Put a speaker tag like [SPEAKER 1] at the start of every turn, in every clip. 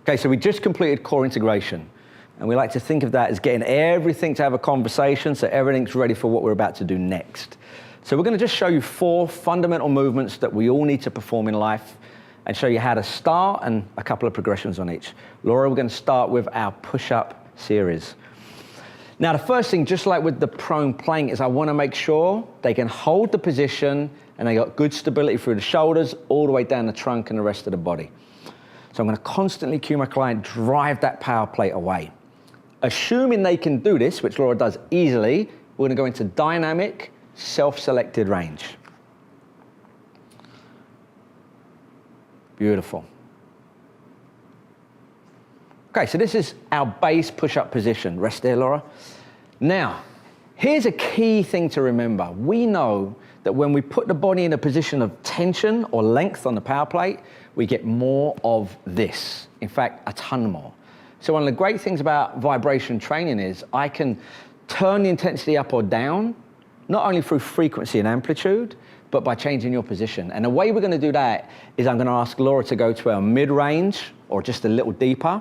[SPEAKER 1] Okay, so we just completed core integration. And we like to think of that as getting everything to have a conversation so everything's ready for what we're about to do next. So we're going to just show you 4 fundamental movements that we all need to perform in life and show you how to start and a couple of progressions on each. Laura, we're going to start with our push-up series. Now, the first thing, just like with the prone plank, is I want to make sure they can hold the position and they got good stability through the shoulders all the way down the trunk and the rest of the body. So I'm going to constantly cue my client, drive that power plate away. Assuming they can do this, which Laura does easily, we're going to go into dynamic, self-selected range. Beautiful. Okay, so this is our base push-up position. Rest there, Laura. Now, here's a key thing to remember. We know that when we put the body in a position of tension or length on the power plate, we get more of this. In fact, a ton more. So one of the great things about vibration training is I can turn the intensity up or down, not only through frequency and amplitude, but by changing your position. And the way we're going to do that is I'm going to ask Laura to go to our mid-range or just a little deeper.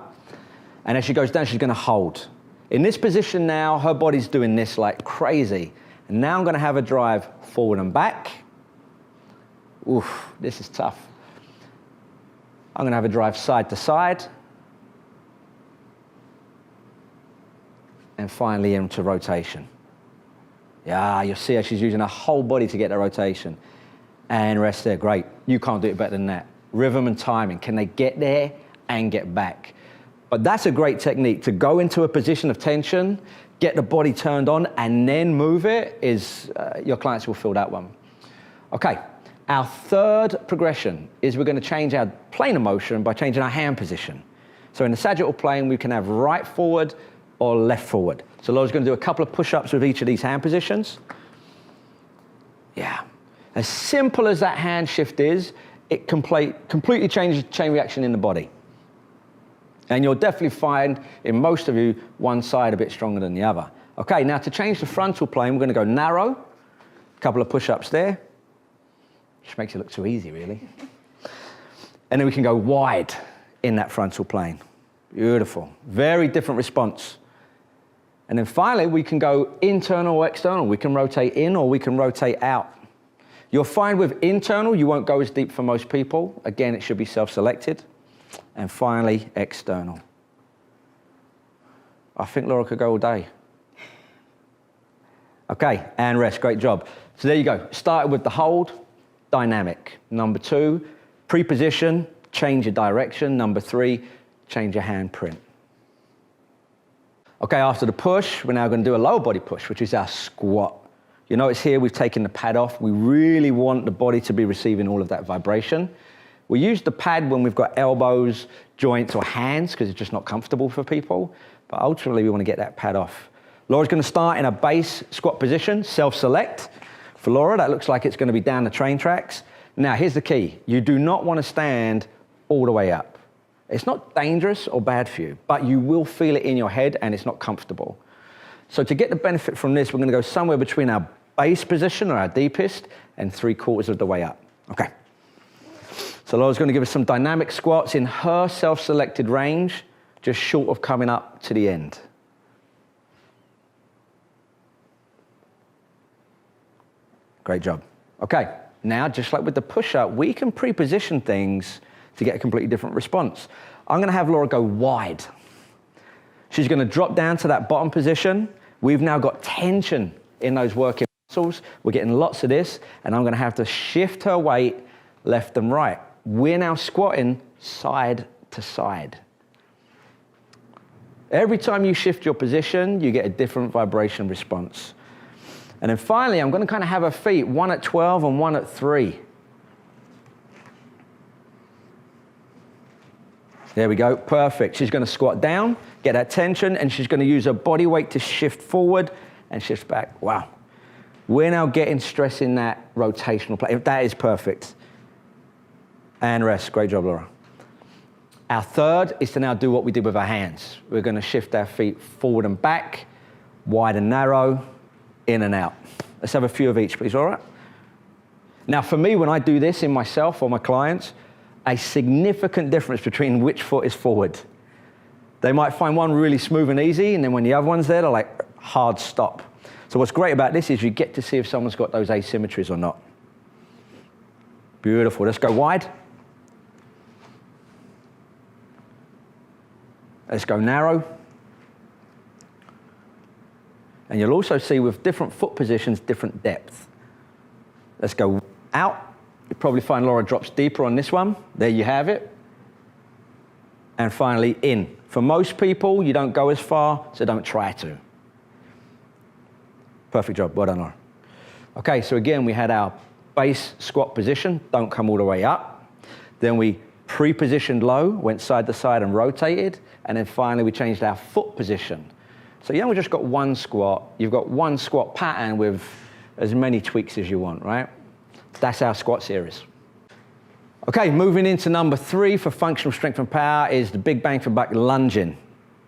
[SPEAKER 1] And as she goes down, she's going to hold. In this position now, her body's doing this like crazy. And now I'm going to have her drive forward and back. Oof, this is tough. I'm going to have her drive side to side. And finally into rotation. Yeah, you'll see how she's using her whole body to get the rotation. And rest there, great. You can't do it better than that. Rhythm and timing, can they get there and get back? But that's a great technique, to go into a position of tension, get the body turned on, and then move it, your clients will feel that one. Okay, our third progression is we're going to change our plane of motion by changing our hand position. So in the sagittal plane, we can have right forward or left forward. So Laura's going to do a couple of push-ups with each of these hand positions. Yeah. As simple as that hand shift is, it completely changes chain reaction in the body. And you'll definitely find, in most of you, one side a bit stronger than the other. Okay, now to change the frontal plane, we're going to go narrow. A couple of push-ups there. Which makes it look too easy, really. And then we can go wide in that frontal plane. Beautiful. Very different response. And then finally, we can go internal or external. We can rotate in or we can rotate out. You'll find with internal, you won't go as deep for most people. Again, it should be self-selected. And finally, external. I think Laura could go all day. Okay, and rest, great job. So there you go. Started with the hold, dynamic. Number 2, pre-position, change your direction. Number 3, change your hand print. Okay, after the push, we're now going to do a lower body push, which is our squat. You notice here we've taken the pad off. We really want the body to be receiving all of that vibration. We use the pad when we've got elbows, joints, or hands, because it's just not comfortable for people. But ultimately, we want to get that pad off. Laura's going to start in a base squat position, self-select. For Laura, that looks like it's going to be down the train tracks. Now, here's the key. You do not want to stand all the way up. It's not dangerous or bad for you, but you will feel it in your head and it's not comfortable. So to get the benefit from this, we're going to go somewhere between our base position or our deepest and 3/4 of the way up. Okay. So Laura's going to give us some dynamic squats in her self-selected range, just short of coming up to the end. Great job. Okay, now just like with the push-up, we can pre-position things to get a completely different response. I'm going to have Laura go wide. She's going to drop down to that bottom position. We've now got tension in those working muscles. We're getting lots of this, and I'm going to have to shift her weight left and right. We're now squatting side to side. Every time you shift your position, you get a different vibration response. And then finally, I'm going to kind of have her feet, one at 12 and one at 3. There we go, perfect. She's going to squat down, get that tension, and she's going to use her body weight to shift forward and shift back. Wow. We're now getting stress in that rotational plane. That is perfect. And rest. Great job, Laura. Our third is to now do what we did with our hands. We're going to shift our feet forward and back, wide and narrow, in and out. Let's have a few of each, please, all right? Now, for me, when I do this in myself or my clients, a significant difference between which foot is forward. They might find one really smooth and easy, and then when the other one's there, they're like, hard stop. So what's great about this is you get to see if someone's got those asymmetries or not. Beautiful. Let's go wide. Let's go narrow. And you'll also see with different foot positions, different depth. Let's go out. You'll probably find Laura drops deeper on this one. There you have it. And finally, in. For most people, you don't go as far, so don't try to. Perfect job. Well done, Laura. Okay, so again, we had our base squat position. Don't come all the way up. Then we pre-positioned low, went side to side and rotated. And then finally, we changed our foot position. So you haven't just got one squat. You've got one squat pattern with as many tweaks as you want, right? That's our squat series. Okay, moving into number 3 for functional strength and power is the big bang for buck lunging.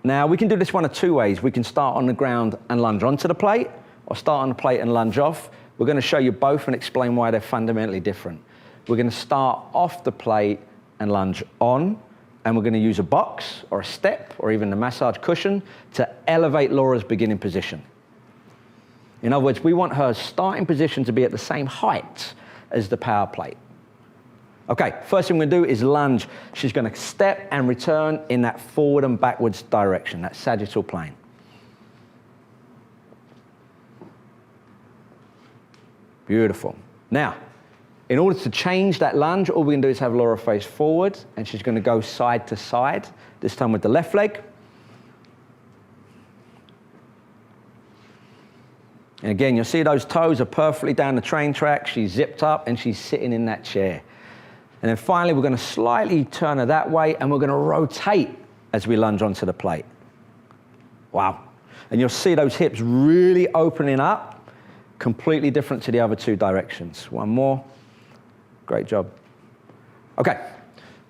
[SPEAKER 1] Now, we can do this one of 2 ways. We can start on the ground and lunge onto the plate, or start on the plate and lunge off. We're going to show you both and explain why they're fundamentally different. We're going to start off the plate and lunge on, and we're going to use a box or a step or even the massage cushion to elevate Laura's beginning position. In other words, we want her starting position to be at the same height as the power plate. Okay, first thing we're going to do is lunge. She's going to step and return in that forward and backwards direction, that sagittal plane. Beautiful. Now, in order to change that lunge, all we're going to do is have Laura face forward, and she's going to go side to side, this time with the left leg. And again, you'll see those toes are perfectly down the train track. She's zipped up, and she's sitting in that chair. And then finally, we're going to slightly turn her that way, and we're going to rotate as we lunge onto the plate. Wow. And you'll see those hips really opening up, completely different to the other 2 directions. One more. Great job. Okay,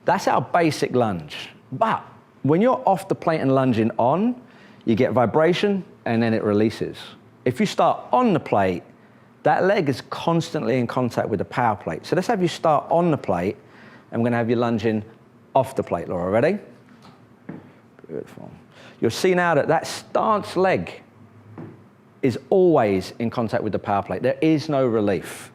[SPEAKER 1] that's our basic lunge. But when you're off the plate and lunging on, you get vibration and then it releases. If you start on the plate, that leg is constantly in contact with the power plate. So let's have you start on the plate, and we're going to have you lunging off the plate. Laura, ready? Beautiful. You'll see now that that stance leg is always in contact with the power plate. There is no relief.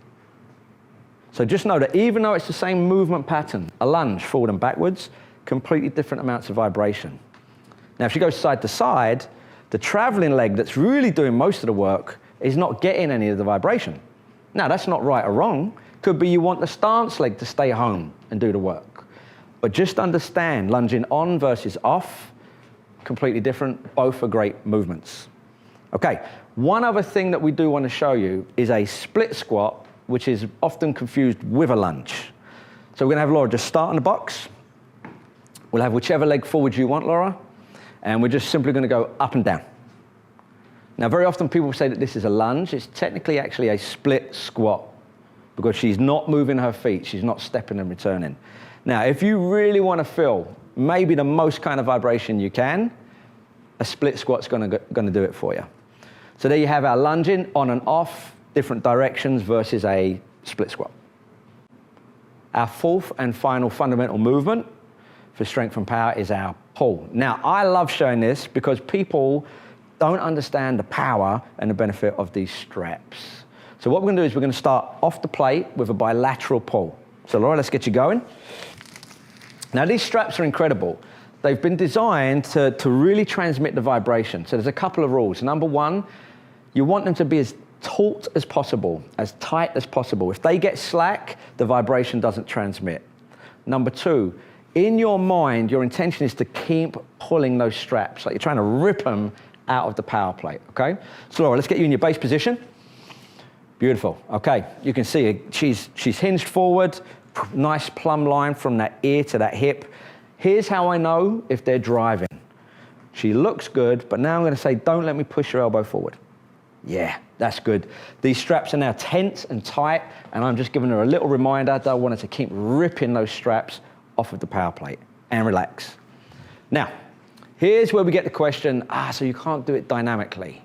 [SPEAKER 1] So just know that even though it's the same movement pattern, a lunge forward and backwards, completely different amounts of vibration. Now, if she goes side to side, the traveling leg that's really doing most of the work is not getting any of the vibration. Now, that's not right or wrong. Could be you want the stance leg to stay home and do the work. But just understand, lunging on versus off, completely different. Both are great movements. Okay, one other thing that we do want to show you is a split squat, which is often confused with a lunge. So we're going to have Laura just start in the box. We'll have whichever leg forward you want, Laura, and we're just simply going to go up and down. Now, very often people say that this is a lunge. It's technically actually a split squat because she's not moving her feet. She's not stepping and returning. Now, if you really want to feel maybe the most kind of vibration you can, a split squat's going to do it for you. So there you have our lunging on and off, different directions versus a split squat. Our 4th and final fundamental movement for strength and power is our pull. Now, I love showing this because people don't understand the power and the benefit of these straps. So what we're going to do is we're going to start off the plate with a bilateral pull. So Laura, let's get you going. Now, these straps are incredible. They've been designed to really transmit the vibration. So there's a couple of rules. Number 1, you want them to be as taut as possible, as tight as possible. If they get slack, the vibration doesn't transmit. Number 2, in your mind, your intention is to keep pulling those straps, like you're trying to rip them out of the power plate, okay? So Laura, let's get you in your base position. Beautiful, okay. You can see she's hinged forward, nice plumb line from that ear to that hip. Here's how I know if they're driving. She looks good, but now I'm going to say, don't let me push your elbow forward. Yeah, that's good. These straps are now tense and tight, and I'm just giving her a little reminder that I want her to keep ripping those straps off of the power plate and relax. Now, here's where we get the question, so you can't do it dynamically.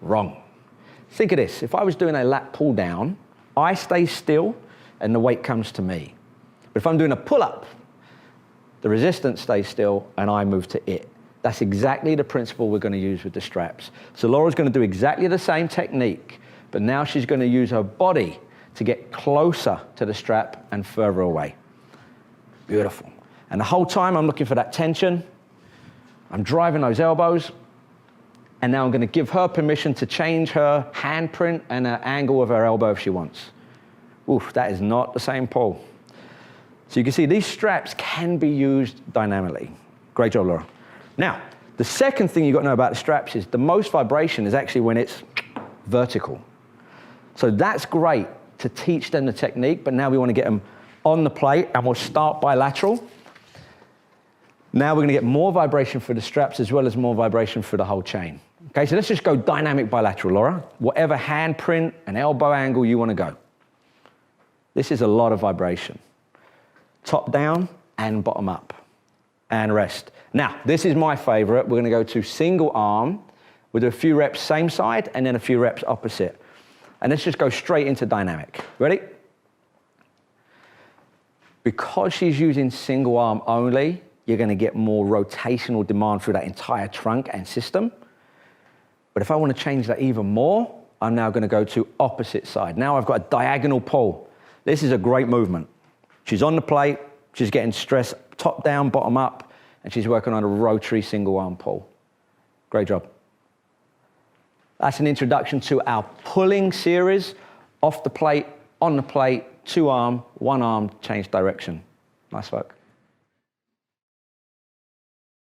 [SPEAKER 1] Wrong. Think of this. If I was doing a lat pull down, I stay still and the weight comes to me. But if I'm doing a pull up, the resistance stays still and I move to it. That's exactly the principle we're going to use with the straps. So Laura's going to do exactly the same technique, but now she's going to use her body to get closer to the strap and further away. Beautiful. And the whole time I'm looking for that tension. I'm driving those elbows. And now I'm going to give her permission to change her handprint and her angle of her elbow if she wants. Oof, that is not the same pull. So you can see these straps can be used dynamically. Great job, Laura. Now, the second thing you've got to know about the straps is the most vibration is actually when it's vertical. So that's great to teach them the technique, but now we want to get them on the plate, and we'll start bilateral. Now we're going to get more vibration for the straps as well as more vibration for the whole chain. Okay, so let's just go dynamic bilateral, Laura. Whatever handprint and elbow angle you want to go. This is a lot of vibration. Top down and bottom up. And rest. Now, this is my favorite. We're going to go to single arm. We'll do a few reps same side and then a few reps opposite. And let's just go straight into dynamic. Ready? Because she's using single arm only, you're going to get more rotational demand through that entire trunk and system. But if I want to change that even more, I'm now going to go to opposite side. Now I've got a diagonal pull. This is a great movement. She's on the plate, she's getting stress top down, bottom up, and she's working on a rotary single arm pull. Great job. That's an introduction to our pulling series, off the plate, on the plate, 2 arm, 1 arm, change direction. Nice work.